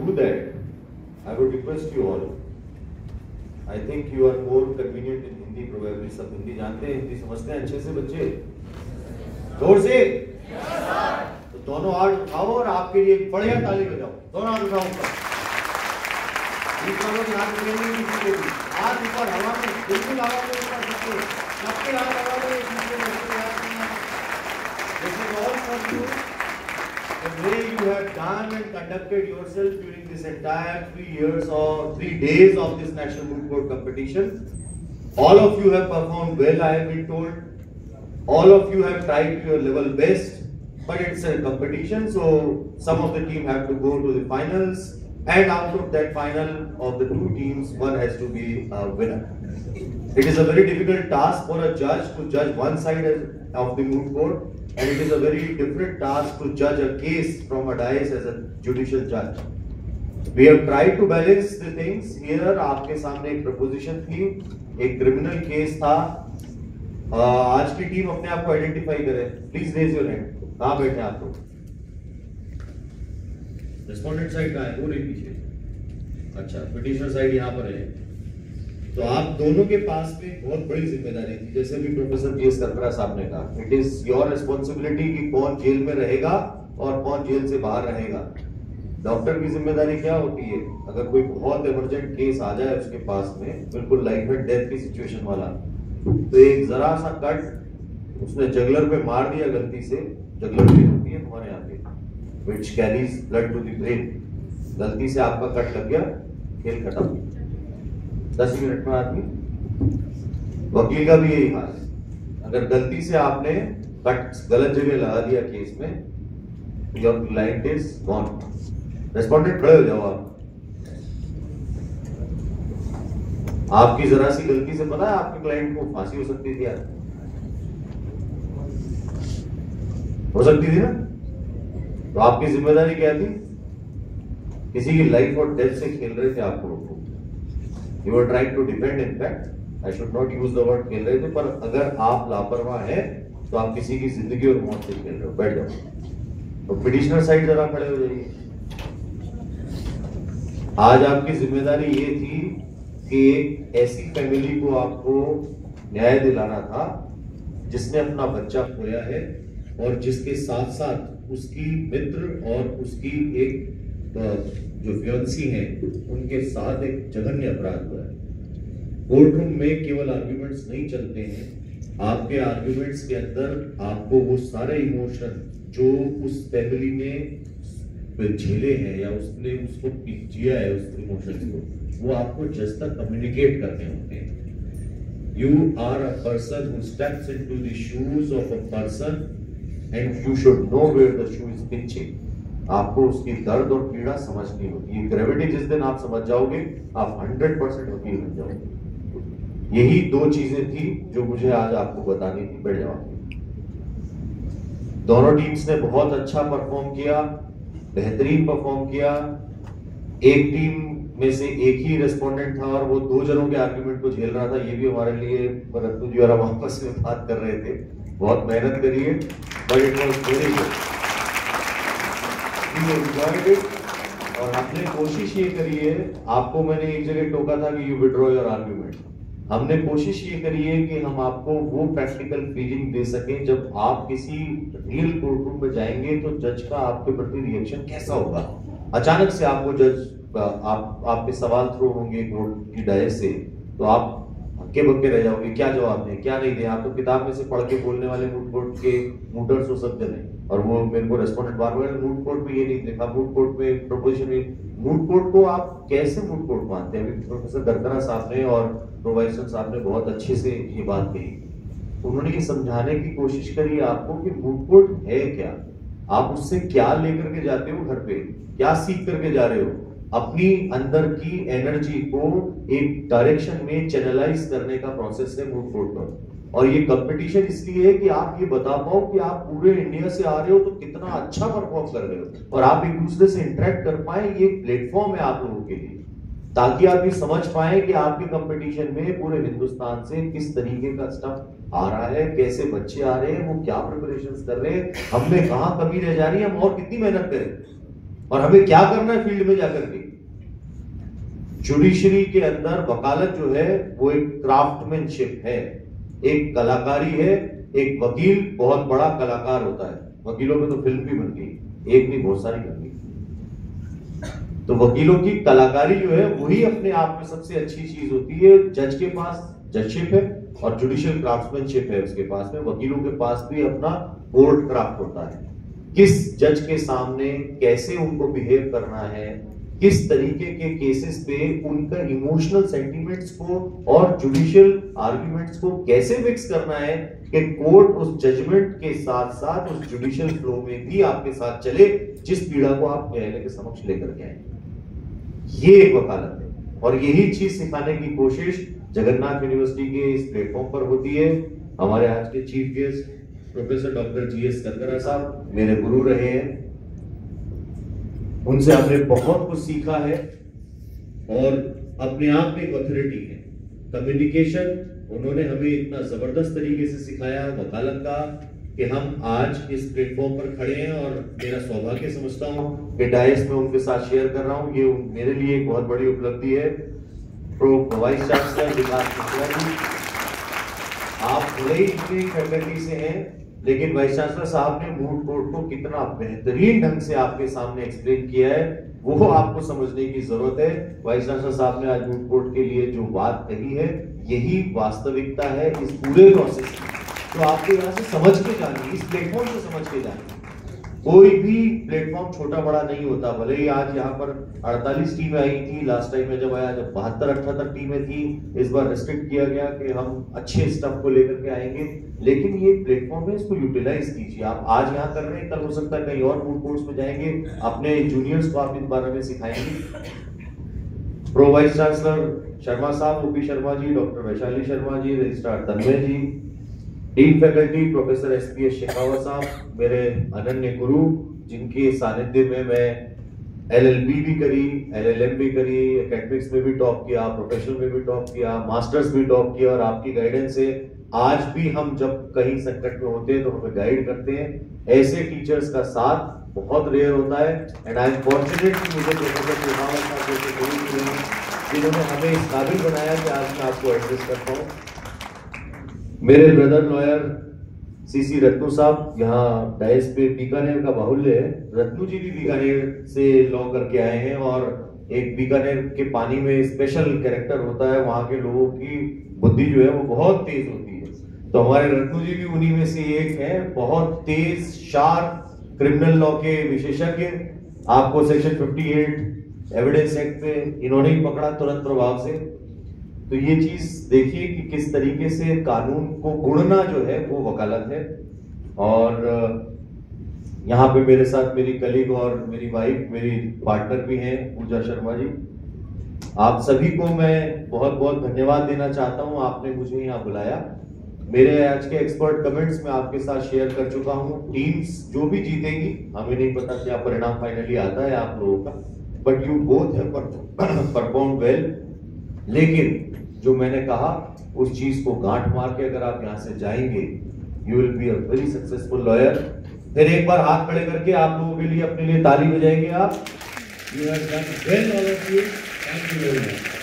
do that, I would request you all. I think you are more convenient in Hindi probably. सब हिंदी जानते हैं, हिंदी समझते हैं अच्छे से बच्चे? जोर से? तो दोनों हाथ उठाओ और आपके लिए एक बढ़िया ताली बजाओ। दोनों हाथ उठाओ ऊपर। बीच वालों के हाथ उठेंगे किसी के भी। हाथ ऊपर हवा में, बिल्कुल हवा में ऊपर सबके। सबके हाथ हवा में एक दूसरे के हाथ में। This is all for you. The way you have done and conducted yourself during this entire 3 years or 3 days of this National Moot Court competition, all of you have performed well, I have been told. All of you have tried your level best, but it's a competition, so some of the team have to go to the finals, and out of that final of the 2 teams, one has to be a winner. It is a very difficult task for a judge to judge one side of the moot court. And it is a very different task to judge a case from a dais as a judicial judge. We have tried to balance the things here. आपके सामने एक proposition थी, एक criminal case था. आज की team अपने आप को identify करे. Please raise your hand. कहाँ बैठे आप लोग? Respondent side कहाँ है? वो नहीं पीछे. अच्छा, petitioner side यहाँ पर है. तो आप दोनों के पास में बहुत बड़ी जिम्मेदारी थी, जैसे भी प्रोफेसर जी.एस. करकरा साहब ने कहा, इट इज योर रिस्पॉन्सिबिलिटी कि कौन जेल में रहेगा और कौन जेल से बाहर रहेगा। डॉक्टर की जिम्मेदारी क्या होती है? अगर कोई बहुत इमरजेंट केस आ जाए उसके पास में, बिल्कुल लाइफ एंड डेथ की सिचुएशन वाला, तो एक जरा सा कट उसने जगलर पे मार दिया गलती से, जगलर पे होती है तुम्हारे यहाँ पे, which carries blood to the brain, गलती से आपका कट लग गया, खेल खत्म। 10 मिनट में आदमी, वकील का भी यही हाल है। अगर गलती से आपने कट गलत जगह लगा दिया केस में, your client is gone. Respondent खड़े हो जाओ आप। आपकी जरा सी गलती से पता है आपके क्लाइंट को फांसी हो सकती थी यार, हो सकती थी ना? तो आपकी जिम्मेदारी क्या थी? किसी की लाइफ और डेथ से खेल रहे थे आप लोग। You were trying to defend, in fact, I should not use the word खेल रहे थे, पर अगर आप लापरवाह हैं तो आप किसी की जिंदगी और मौत से खेल रहे हो। बैठ जाओ। तो पिटिशनर साइड जरा खड़े हो जाइए। आज आपकी जिम्मेदारी ये थी कि एक ऐसी फैमिली को आपको न्याय दिलाना था जिसने अपना बच्चा खोया है और जिसके साथ साथ उसकी मित्र और उसकी एक जो फियांसी हैं उनके साथ एक जघन्य अपराध हुआ है। कोर्ट रूम में केवल आर्ग्यूमेंट्स नहीं चलते हैं, आपके आर्ग्यूमेंट्स के अंदर आपको वो सारे इमोशन जो उस फैमिली ने झेले हैं या उसने उसको जिया है उस इमोशंस को, वो आपको जज तक कम्युनिकेट करने होते हैं। You are a person who steps into the shoes of a person and you should know where the shoe is pinching. आपको उसकी दर्द और पीड़ा समझनी होती है। ग्रेविटी जिस दिन आप समझ जाओगे, आप 100% वकील बन जाओगे। यही 2 चीजें थी जो मुझे आज आपको बतानी थी। बैठ जाओ। दोनों टीम्स ने बहुत अच्छा परफॉर्म किया, बेहतरीन परफॉर्म किया। एक टीम में से एक ही रेस्पोंडेंट था और वो 2 जनों के आर्ग्यूमेंट को झेल रहा था। ये भी हमारे लिए, परंतु जो हम आपस में बात कर रहे थे, बहुत मेहनत करिए, but it was very good. और हमने कोशिश ये करी है, आपको मैंने एक जगह टोका था कि यू विड्रॉ योर आर्ग्यूमेंट। हमने कोशिश ये करी है कि हम आपको वो प्रैक्टिकल फीलिंग दे सकें जब आप किसी रियल कोर्ट रूम में जाएंगे तो जज का आपके प्रति रिएक्शन कैसा होगा। अचानक से आपको जज आपके सवाल थ्रो होंगे कोर्ट की डायस से, तो आप हक्के बक्के रह जाओगे, क्या जवाब दें क्या नहीं दें। आप तो किताब में से पढ़ के बोलने वाले मूट कोर्ट के मूटर्स हो सब जने, और वो मेरे को रेस्पोंडेंट बार-बार मूट कोर्ट में ये नहीं लिखा, मूट कोर्ट में प्रोपोजिशन में। मूट कोर्ट को आप कैसे मूट कोर्ट मानते हैं? अभी प्रोफेसर करकरा साहब ने और प्रोफेसर साहब ने बहुत अच्छे से ये बात कही। उन्होंने ये समझाने की कोशिश करी आपको कि मूट कोर्ट है क्या, आप उससे क्या लेकर के जाते हो घर पे, क्या सीख करके जा रहे हो। अपनी अंदर की एनर्जी को एक डायरेक्शन में चैनलाइज करने का प्रोसेस है मूट कोर्ट का। और ये कंपटीशन इसलिए है कि आप ये बता पाओ कि आप पूरे इंडिया से आ रहे हो तो कितना अच्छा परफॉर्म कर रहे हो और आप एक दूसरे से इंटरेक्ट कर पाए। ये प्लेटफॉर्म है आप लोगों के लिए, ताकि आप ये समझ पाए कि आपके कंपटीशन में पूरे हिंदुस्तान से किस तरीके का स्टफ आ रहा है, कैसे बच्चे आ रहे हैं, वो क्या प्रिपरेशंस कर रहे हैं, हम में कहाँ कमी रह जा रही है, हम और कितनी मेहनत करें। और हमें क्या करना है फील्ड में जाकर के? जुडिशरी के अंदर वकालत जो है वो एक क्राफ्टमैनशिप है, एक कलाकारी है। एक वकील बहुत बड़ा कलाकार होता है। वकीलों में तो फिल्म भी बन गई, एक नहीं बहुत सारी बन गई। तो वकीलों की कलाकारी जो है वही अपने आप में सबसे अच्छी चीज होती है। जज के पास जजशिप है और जुडिशियल क्राफ्टमैनशिप है उसके पास में। वकीलों के पास भी अपना कोर्ट क्राफ्ट होता है, किस जज के सामने कैसे उनको बिहेव करना है, किस तरीके के केसेस पे उनका इमोशनल सेंटिमेंट्स को और जुडिशियल आर्गुमेंट्स को कैसे मिक्स करना है कि कोर्ट उस जजमेंट के साथ साथ उस जुडिशियल फ्लो में भी आपके साथ चले जिस पीड़ा को आप न्यायालय के समक्ष लेकर के आए। ये एक वकालत है और यही चीज सिखाने की कोशिश जगन्नाथ यूनिवर्सिटी के इस प्लेटफॉर्म पर होती है। हमारे आज के chief guest professor doctor GS Karkara साहब मेरे गुरु रहे हैं, उनसे हमने बहुत कुछ सीखा है और अपने आप में एक ऑथोरिटी है। कम्युनिकेशन उन्होंने हमें इतना जबरदस्त तरीके से सिखाया वकालत का कि हम आज इस प्लेटफॉर्म पर खड़े हैं और मेरा सौभाग्य समझता हूं कि डायस में उनके साथ शेयर कर रहा हूं। ये मेरे लिए एक बहुत बड़ी उपलब्धि है। प्रो वाइस चांसलर विकास मिश्रा जी, आप भले ही इतनी फैकल्टी से हैं लेकिन वाइस चांसलर साहब ने मूड कोर्ट को कितना बेहतरीन ढंग से आपके सामने एक्सप्लेन किया है वो आपको समझने की जरूरत है। वाइस चांसलर साहब ने आज मूड कोर्ट के लिए जो बात कही है यही वास्तविकता है इस पूरे प्रोसेस की, तो आपको यहाँ से समझ के जानी, इस प्लेटफॉर्म से समझ के जानी। कोई भी प्लेटफॉर्म छोटा बड़ा नहीं होता। भले ही आज यहाँ पर 48 टीमें आई थी, लास्ट टाइम में जब आया जब 72-78 टीमें थी, इस बार रिस्ट्रिक्ट किया गया कि हम अच्छे स्टफ को लेकर के आएंगे, लेकिन ये प्लेटफॉर्म है, इसको यूटिलाइज कीजिए। आप आज यहाँ कर रहे हैं, कल हो सकता है कहीं और मूड कोर्स में जाएंगे, अपने जूनियर्स को आप इस बारे में सिखाएंगे। प्रो वाइस चांसलर शर्मा साहब, OP Sharma ji, doctor Vaishali Sharma ji, registrar Tanmay ji, dean faculty professor SPS Shekhawat साहब, मेरे अनन्य गुरु जिनके सानिध्य में मैं एलएलबी भी करी, एलएलएम भी करी, एकेडमिक्स में भी टॉप किया, प्रोफेशनल में भी टॉप किया, मास्टर्स भी टॉप किया और आपकी गाइडेंस से आज भी हम जब कहीं संकट में होते हैं तो हमें गाइड करते हैं। ऐसे टीचर्स का साथ बहुत रेयर होता है एंड आई एम फॉर्चुनेट कि मुझे प्रोफेसर शेखावत साहब जैसे गुरु मिले हैं जिन्होंने हमें इस काबिल बनाया कि आज मैं आपको एड्रेस करता हूँ। मेरे ब्रदर लॉयर सीसी रत्नू साहब यहाँ डायस पे बीकानेर का बाहुल्य है। रत्नू जी भी बीकानेर से लॉ करके आए हैं और एक बीकानेर के पानी में स्पेशल कैरेक्टर होता है, वहां के लोगों की बुद्धि जो है वो बहुत तेज होती है। तो हमारे रत्नू जी भी उन्हीं में से एक है, बहुत तेज शार्प क्रिमिनल लॉ के विशेषज्ञ। आपको सेक्शन 58 एविडेंस एक्ट पे इन्होंने ही पकड़ा तुरंत प्रभाव से। तो ये चीज देखिए कि किस तरीके से कानून को गुणना जो है वो वकालत है। और यहाँ पे मेरे साथ मेरी कलीग और मेरी वाइफ, मेरी पार्टनर भी हैं पूजा शर्मा जी। आप सभी को मैं बहुत बहुत धन्यवाद देना चाहता हूँ, आपने मुझे यहाँ बुलाया। मेरे आज के एक्सपर्ट कमेंट्स में आपके साथ शेयर कर चुका हूँ। टीम्स जो भी जीतेगी, हमें नहीं पता क्या परिणाम फाइनली आता है आप लोगों का, but you both have perform well. लेकिन जो मैंने कहा उस चीज को गांठ मार के अगर आप यहाँ से जाएंगे, you will be a very successful lawyer. फिर एक बार हाथ खड़े करके आप लोगों के लिए अपने लिए ताली बजाएंगे आप। You have done well all of you. Thank you very much.